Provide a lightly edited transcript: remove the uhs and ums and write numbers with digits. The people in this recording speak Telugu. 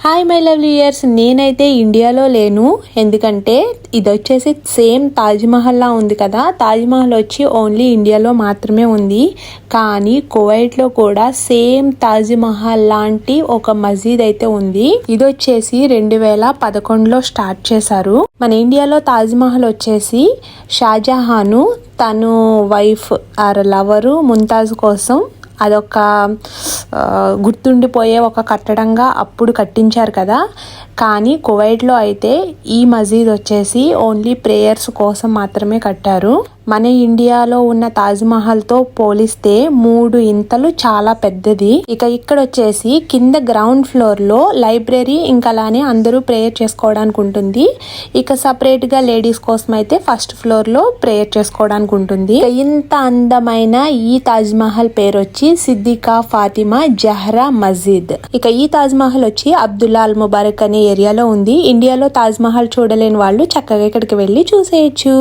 హాయ్ మై లవ్లీ ఇయర్స్, నేనైతే ఇండియాలో లేను. ఎందుకంటే ఇది వచ్చేసి సేమ్ తాజ్మహల్ లా ఉంది కదా. తాజ్మహల్ వచ్చి ఓన్లీ ఇండియాలో మాత్రమే ఉంది. కానీ కువైట్లో కూడా సేమ్ తాజ్మహల్ లాంటి ఒక మసీద్ అయితే ఉంది. ఇది వచ్చేసి 2011లో స్టార్ట్ చేశారు. మన ఇండియాలో తాజ్మహల్ వచ్చేసి షాజహాను తను వైఫ్ ఆర్ లవరు ముంతాజ్ కోసం అదొక గుర్తుండిపోయే ఒక కట్టడంగా అప్పుడు కట్టించారు కదా. కానీ కువైట్లో అయితే ఈ మసీద్ వచ్చేసి ఓన్లీ ప్రేయర్స్ కోసం మాత్రమే కట్టారు. మన ఇండియాలో ఉన్న తాజ్మహల్తో పోలిస్తే 3 ఇంతలు చాలా పెద్దది. ఇక ఇక్కడ వచ్చేసి కింద గ్రౌండ్ ఫ్లోర్లో లైబ్రరీ ఇంకా అలానే అందరూ ప్రేయర్ చేసుకోవడానికి ఉంటుంది. ఇక సపరేట్గా లేడీస్ కోసం అయితే ఫస్ట్ ఫ్లోర్లో ప్రేయర్ చేసుకోవడానికి ఉంటుంది. ఇంత అందమైన ఈ తాజ్మహల్ పేరు వచ్చి సిద్దికా ఫాతిమా జహ్రా మస్జిద్. ఇక ఈ తాజ్మహల్ వచ్చి అబ్దుల్లా అల్ ముబారక్ అనే ఏరియాలో ఉంది. ఇండియాలో తాజ్మహల్ చూడలేని వాళ్ళు చక్కగా ఇక్కడికి వెళ్ళి చూసేయచ్చు.